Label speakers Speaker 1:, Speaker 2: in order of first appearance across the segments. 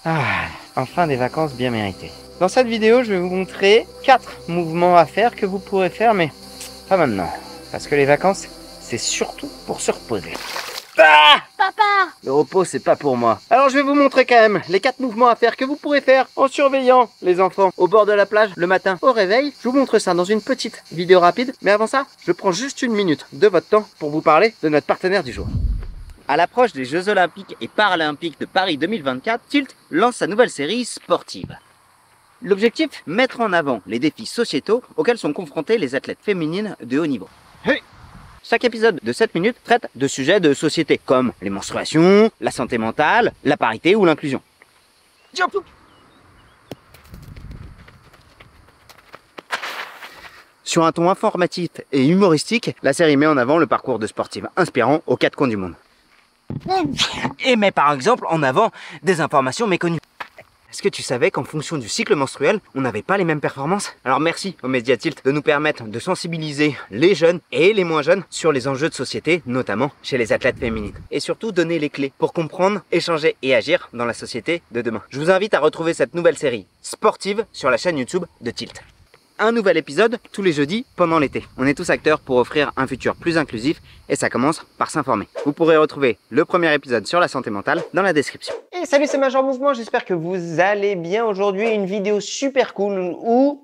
Speaker 1: Ah, enfin des vacances bien méritées. Dans cette vidéo, je vais vous montrer 4 mouvements à faire que vous pourrez faire, mais pas maintenant. Parce que les vacances, c'est surtout pour se reposer. Ah!
Speaker 2: Papa!
Speaker 1: Le repos, c'est pas pour moi. Alors je vais vous montrer quand même les 4 mouvements à faire que vous pourrez faire en surveillant les enfants au bord de la plage le matin au réveil. Je vous montre ça dans une petite vidéo rapide. Mais avant ça, je prends juste une minute de votre temps pour vous parler de notre partenaire du jour. À l'approche des Jeux Olympiques et Paralympiques de Paris 2024, Tilt lance sa nouvelle série sportive. L'objectif, mettre en avant les défis sociétaux auxquels sont confrontés les athlètes féminines de haut niveau. Hey! Chaque épisode de 7 minutes traite de sujets de société, comme les menstruations, la santé mentale, la parité ou l'inclusion. Sur un ton informatif et humoristique, la série met en avant le parcours de sportives inspirants aux 4 coins du monde. Et met par exemple en avant des informations méconnues. Est-ce que tu savais qu'en fonction du cycle menstruel, on n'avait pas les mêmes performances? Alors merci aux médias Tilt de nous permettre de sensibiliser les jeunes et les moins jeunes sur les enjeux de société, notamment chez les athlètes féminines. Et surtout donner les clés pour comprendre, échanger et agir dans la société de demain. Je vous invite à retrouver cette nouvelle série sportive sur la chaîne YouTube de Tilt. Un nouvel épisode tous les jeudis pendant l'été. On est tous acteurs pour offrir un futur plus inclusif et ça commence par s'informer. Vous pourrez retrouver le premier épisode sur la santé mentale dans la description. Et salut, c'est Major Mouvement, j'espère que vous allez bien. Aujourd'hui, une vidéo super cool où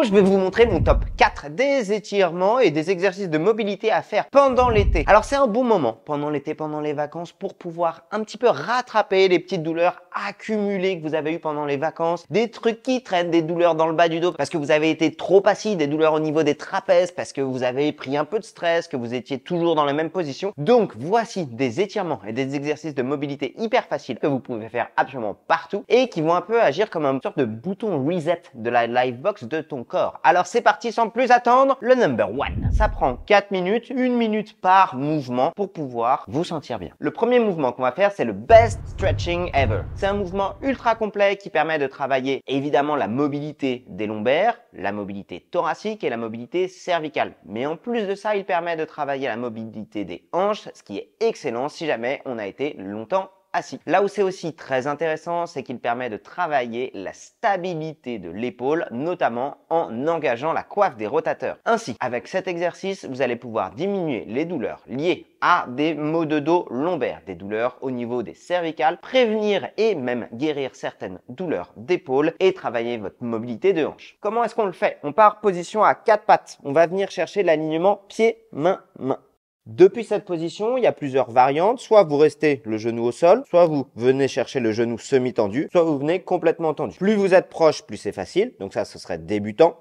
Speaker 1: je vais vous montrer mon top 4 des étirements et des exercices de mobilité à faire pendant l'été. Alors c'est un bon moment pendant l'été, pendant les vacances, pour pouvoir un petit peu rattraper les petites douleurs accumulées que vous avez eues pendant les vacances, des trucs qui traînent, des douleurs dans le bas du dos parce que vous avez été trop assis, des douleurs au niveau des trapèzes parce que vous avez pris un peu de stress, que vous étiez toujours dans la même position. Donc voici des étirements et des exercices de mobilité hyper faciles que vous pouvez faire absolument partout et qui vont un peu agir comme une sorte de bouton reset de la Livebox de ton corps. Alors c'est parti sans plus attendre, le number 1. Ça prend 4 minutes, 1 minute par mouvement pour pouvoir vous sentir bien. Le premier mouvement qu'on va faire, c'est le best stretching ever. C'est un mouvement ultra complet qui permet de travailler évidemment la mobilité des lombaires, la mobilité thoracique et la mobilité cervicale. Mais en plus de ça, il permet de travailler la mobilité des hanches, ce qui est excellent si jamais on a été longtemps assis. Là où c'est aussi très intéressant, c'est qu'il permet de travailler la stabilité de l'épaule, notamment en engageant la coiffe des rotateurs. Ainsi, avec cet exercice, vous allez pouvoir diminuer les douleurs liées à des maux de dos lombaires, des douleurs au niveau des cervicales, prévenir et même guérir certaines douleurs d'épaule et travailler votre mobilité de hanche. Comment est-ce qu'on le fait? On part position à 4 pattes. On va venir chercher l'alignement pied-main-main. Depuis cette position, il y a plusieurs variantes. Soit vous restez le genou au sol, soit vous venez chercher le genou semi-tendu, soit vous venez complètement tendu. Plus vous êtes proche, plus c'est facile. Donc ça, ce serait débutant,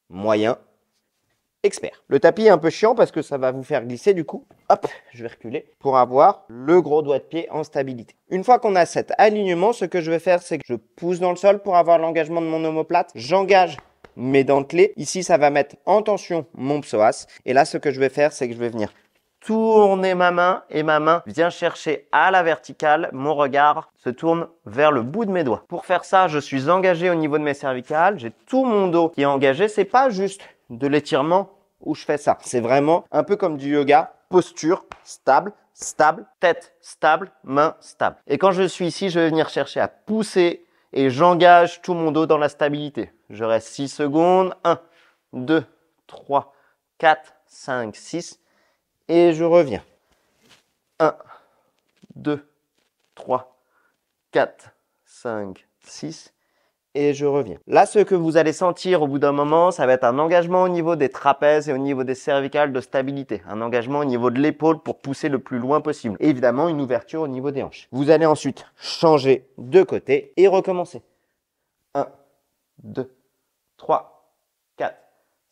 Speaker 1: moyen, expert. Le tapis est un peu chiant parce que ça va vous faire glisser du coup. Hop, je vais reculer pour avoir le gros doigt de pied en stabilité. Une fois qu'on a cet alignement, ce que je vais faire, c'est que je pousse dans le sol pour avoir l'engagement de mon omoplate. J'engage mes dentelés. Ici, ça va mettre en tension mon psoas. Et là, ce que je vais faire, c'est que je vais venir tourner ma main et ma main vient chercher à la verticale. Mon regard se tourne vers le bout de mes doigts. Pour faire ça, je suis engagé au niveau de mes cervicales. J'ai tout mon dos qui est engagé. C'est pas juste de l'étirement où je fais ça. C'est vraiment un peu comme du yoga. Posture stable, stable, tête stable, main stable. Et quand je suis ici, je vais venir chercher à pousser et j'engage tout mon dos dans la stabilité. Je reste 6 secondes. 1, 2, 3, 4, 5, 6. Et je reviens. 1, 2, 3, 4, 5, 6. Et je reviens. Là, ce que vous allez sentir au bout d'un moment, ça va être un engagement au niveau des trapèzes et au niveau des cervicales de stabilité. Un engagement au niveau de l'épaule pour pousser le plus loin possible. Et évidemment, une ouverture au niveau des hanches. Vous allez ensuite changer de côté et recommencer. 1, 2, 3, 4,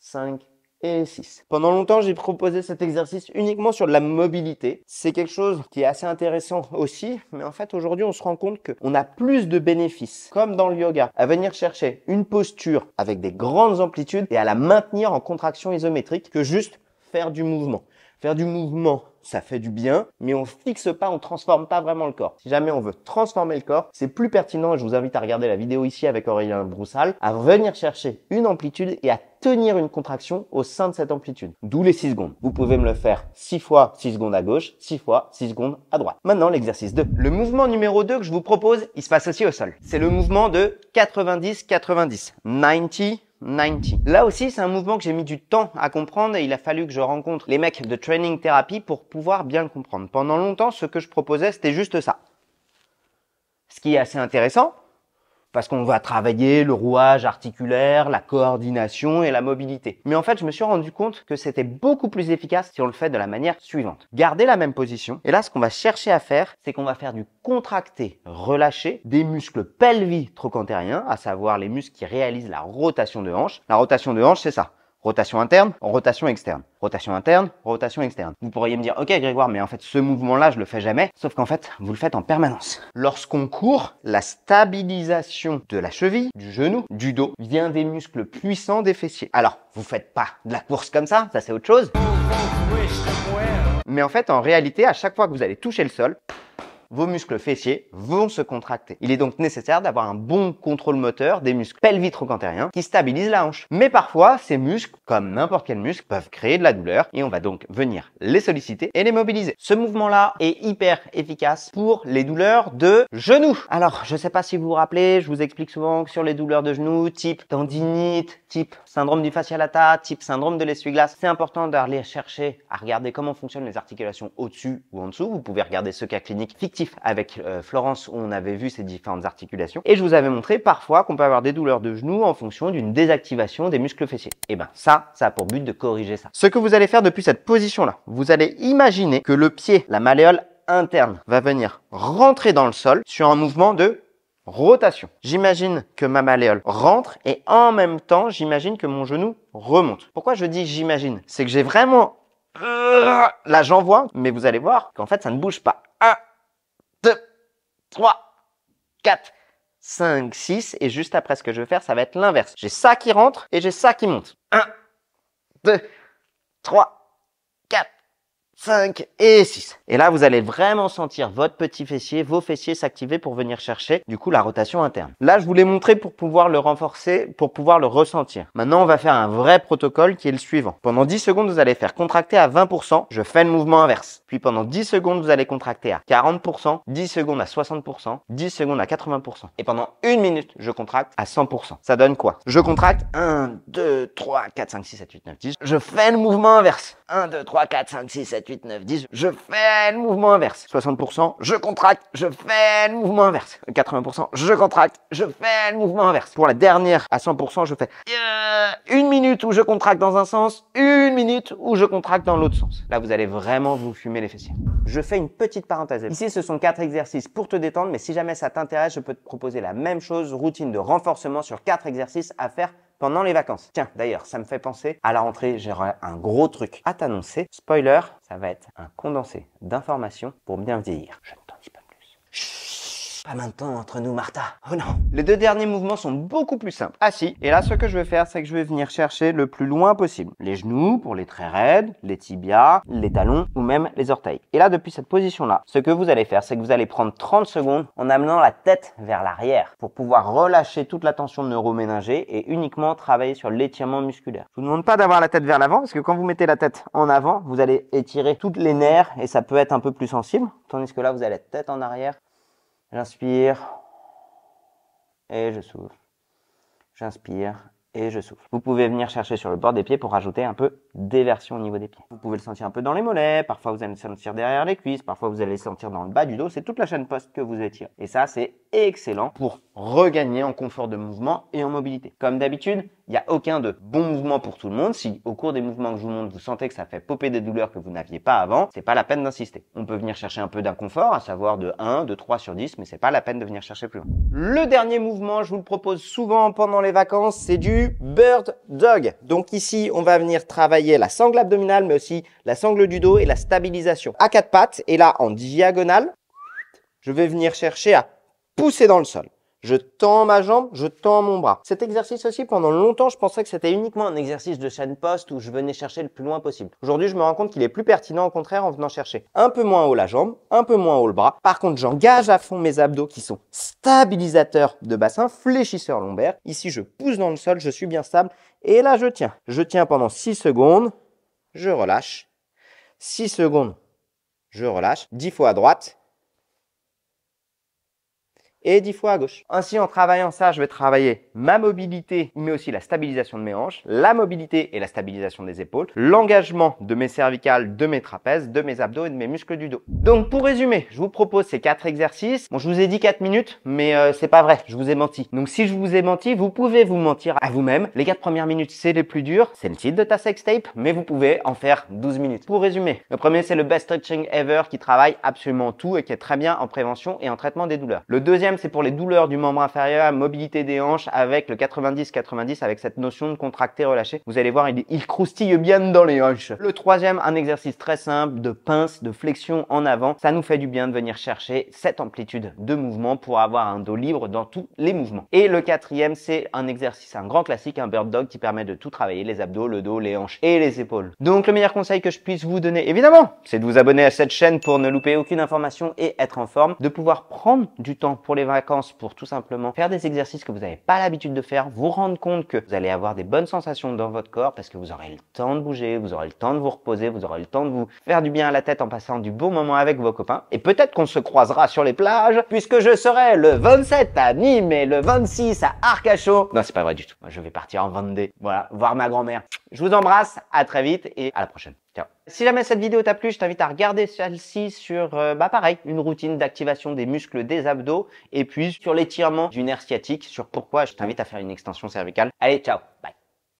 Speaker 1: 5 et 6. Pendant longtemps, j'ai proposé cet exercice uniquement sur de la mobilité. C'est quelque chose qui est assez intéressant aussi, mais en fait, aujourd'hui, on se rend compte qu'on a plus de bénéfices, comme dans le yoga, à venir chercher une posture avec des grandes amplitudes et à la maintenir en contraction isométrique que juste faire du mouvement. Faire du mouvement, ça fait du bien, mais on fixe pas, on transforme pas vraiment le corps. Si jamais on veut transformer le corps, c'est plus pertinent, et je vous invite à regarder la vidéo ici avec Aurélien Broussal, à venir chercher une amplitude et à tenir une contraction au sein de cette amplitude. D'où les 6 secondes. Vous pouvez me le faire 6 fois 6 secondes à gauche, 6 fois 6 secondes à droite. Maintenant, l'exercice 2. Le mouvement numéro 2 que je vous propose, il se passe aussi au sol. C'est le mouvement de 90-90. 90. Là aussi, c'est un mouvement que j'ai mis du temps à comprendre et il a fallu que je rencontre les mecs de Training Therapy pour pouvoir bien le comprendre. Pendant longtemps, ce que je proposais, c'était juste ça. Ce qui est assez intéressant, parce qu'on va travailler le rouage articulaire, la coordination et la mobilité. Mais en fait, je me suis rendu compte que c'était beaucoup plus efficace si on le fait de la manière suivante. Gardez la même position. Et là, ce qu'on va chercher à faire, c'est qu'on va faire du contracté, relâché des muscles pelvi-trochanteriens, à savoir les muscles qui réalisent la rotation de hanche. La rotation de hanche, c'est ça. Rotation interne, rotation externe. Rotation interne, rotation externe. Vous pourriez me dire, ok Grégoire, mais en fait ce mouvement-là, je le fais jamais. Sauf qu'en fait, vous le faites en permanence. Lorsqu'on court, la stabilisation de la cheville, du genou, du dos, vient des muscles puissants des fessiers. Alors, vous faites pas de la course comme ça c'est autre chose. Mais en fait, en réalité, à chaque fois que vous allez toucher le sol, vos muscles fessiers vont se contracter. Il est donc nécessaire d'avoir un bon contrôle moteur des muscles pelvi-trochanteriens qui stabilisent la hanche. Mais parfois, ces muscles, comme n'importe quel muscle, peuvent créer de la douleur et on va donc venir les solliciter et les mobiliser. Ce mouvement-là est hyper efficace pour les douleurs de genoux. Alors, je sais pas si vous vous rappelez, je vous explique souvent que sur les douleurs de genoux, type tendinite, type syndrome du fascia lata, type syndrome de l'essuie-glace, c'est important d'aller chercher à regarder comment fonctionnent les articulations au-dessus ou en dessous. Vous pouvez regarder ce cas clinique fictif avec Florence où on avait vu ces différentes articulations et je vous avais montré parfois qu'on peut avoir des douleurs de genoux en fonction d'une désactivation des muscles fessiers. Et ben ça a pour but de corriger ça. Ce que vous allez faire depuis cette position là, vous allez imaginer que le pied, la malléole interne, va venir rentrer dans le sol sur un mouvement de rotation. J'imagine que ma malléole rentre et en même temps j'imagine que mon genou remonte. Pourquoi je dis j'imagine? C'est que j'ai vraiment là j'envoie, mais vous allez voir qu'en fait ça ne bouge pas. 2, 3, 4, 5, 6 et juste après ce que je vais faire, ça va être l'inverse. J'ai ça qui rentre et j'ai ça qui monte. 1, 2, 3, 4, 5 et 6. Et là, vous allez vraiment sentir votre petit fessier, vos fessiers s'activer pour venir chercher du coup la rotation interne. Là, je vous l'ai montré pour pouvoir le renforcer, pour pouvoir le ressentir. Maintenant, on va faire un vrai protocole qui est le suivant. Pendant 10 secondes, vous allez faire contracter à 20%, je fais le mouvement inverse. Puis pendant 10 secondes, vous allez contracter à 40%, 10 secondes à 60%, 10 secondes à 80%. Et pendant 1 minute, je contracte à 100%. Ça donne quoi? Je contracte 1, 2, 3, 4, 5, 6, 7, 8, 9, 10. Je fais le mouvement inverse. 1, 2, 3, 4, 5, 6, 7, 8, 9, 10. Je fais le mouvement inverse. 60%, je contracte, je fais le mouvement inverse. 80%, je contracte, je fais le mouvement inverse. Pour la dernière, à 100%, je fais 1 minute où je contracte dans un sens, 1 minute où je contracte dans l'autre sens. Là, vous allez vraiment vous fumer les fessiers. Je fais une petite parenthèse. Ici, ce sont 4 exercices pour te détendre, mais si jamais ça t'intéresse, je peux te proposer la même chose, routine de renforcement sur 4 exercices à faire pendant les vacances. Tiens, d'ailleurs, ça me fait penser, à la rentrée, j'aurai un gros truc à t'annoncer. Spoiler, ça va être un condensé d'informations pour bien vieillir. Je ne t'en dis pas plus. Chut, pas maintenant entre nous, Martha. Oh non. Les 2 derniers mouvements sont beaucoup plus simples. Assis. Et là, ce que je vais faire, c'est que je vais venir chercher le plus loin possible. Les genoux pour les traits raides, les tibias, les talons ou même les orteils. Et là, depuis cette position-là, ce que vous allez faire, c'est que vous allez prendre 30 secondes en amenant la tête vers l'arrière pour pouvoir relâcher toute la tension neuroméningée et uniquement travailler sur l'étirement musculaire. Je vous demande pas d'avoir la tête vers l'avant parce que quand vous mettez la tête en avant, vous allez étirer toutes les nerfs et ça peut être un peu plus sensible. Tandis que là, vous allez être tête en arrière. J'inspire et je souffle. J'inspire et je souffle. Vous pouvez venir chercher sur le bord des pieds pour rajouter un peu d'éversion au niveau des pieds. Vous pouvez le sentir un peu dans les mollets, parfois vous allez le sentir derrière les cuisses, parfois vous allez le sentir dans le bas du dos. C'est toute la chaîne poste que vous étirez. Et ça, c'est excellent pour regagner en confort de mouvement et en mobilité. Comme d'habitude, il n'y a aucun de bon mouvement pour tout le monde. Si au cours des mouvements que je vous montre, vous sentez que ça fait popper des douleurs que vous n'aviez pas avant, c'est pas la peine d'insister. On peut venir chercher un peu d'inconfort, à savoir de 1, de 3 sur 10, mais c'est pas la peine de venir chercher plus loin. Le dernier mouvement, je vous le propose souvent pendant les vacances, c'est du Bird Dog. Donc ici, on va venir travailler la sangle abdominale, mais aussi la sangle du dos et la stabilisation à 4 pattes. Et là, en diagonale, je vais venir chercher à pousser dans le sol. je tends ma jambe, je tends mon bras. Cet exercice aussi, pendant longtemps, je pensais que c'était uniquement un exercice de chaîne poste où je venais chercher le plus loin possible. Aujourd'hui, je me rends compte qu'il est plus pertinent, au contraire, en venant chercher un peu moins haut la jambe, un peu moins haut le bras. Par contre, j'engage à fond mes abdos qui sont stabilisateurs de bassin, fléchisseurs lombaires. Ici, je pousse dans le sol, je suis bien stable. Et là, je tiens. Je tiens pendant 6 secondes, je relâche. 6 secondes, je relâche. 10 fois à droite. Et 10 fois à gauche. Ainsi, en travaillant ça, je vais travailler ma mobilité, mais aussi la stabilisation de mes hanches, la mobilité et la stabilisation des épaules, l'engagement de mes cervicales, de mes trapèzes, de mes abdos et de mes muscles du dos. Donc, pour résumer, je vous propose ces 4 exercices. Bon, je vous ai dit 4 minutes, mais c'est pas vrai, je vous ai menti. Donc, si je vous ai menti, vous pouvez vous mentir à vous-même. Les 4 premières minutes, c'est les plus dures. C'est le titre de ta sextape, mais vous pouvez en faire 12 minutes. Pour résumer, le premier, c'est le Best Stretching Ever qui travaille absolument tout et qui est très bien en prévention et en traitement des douleurs. Le deuxième, c'est pour les douleurs du membre inférieur, mobilité des hanches avec le 90-90 avec cette notion de contracter, relâcher. Vous allez voir, il croustille bien dans les hanches. Le troisième, un exercice très simple de pince, de flexion en avant. Ça nous fait du bien de venir chercher cette amplitude de mouvement pour avoir un dos libre dans tous les mouvements. Et le quatrième, c'est un exercice, un grand classique, un bird dog qui permet de tout travailler, les abdos, le dos, les hanches et les épaules. Donc le meilleur conseil que je puisse vous donner, évidemment, c'est de vous abonner à cette chaîne pour ne louper aucune information et être en forme, de pouvoir prendre du temps pour les vacances, pour tout simplement faire des exercices que vous n'avez pas l'habitude de faire, vous rendre compte que vous allez avoir des bonnes sensations dans votre corps parce que vous aurez le temps de bouger, vous aurez le temps de vous reposer, vous aurez le temps de vous faire du bien à la tête en passant du bon moment avec vos copains. Et peut-être qu'on se croisera sur les plages puisque je serai le 27 à Nîmes et le 26 à Arcachon. Non, c'est pas vrai du tout. Moi, je vais partir en Vendée. Voilà, voir ma grand-mère. Je vous embrasse, à très vite et à la prochaine. Ciao. Si jamais cette vidéo t'a plu, je t'invite à regarder celle-ci sur, pareil, une routine d'activation des muscles des abdos et puis sur l'étirement du nerf sciatique, sur pourquoi je t'invite à faire une extension cervicale. Allez, ciao, bye.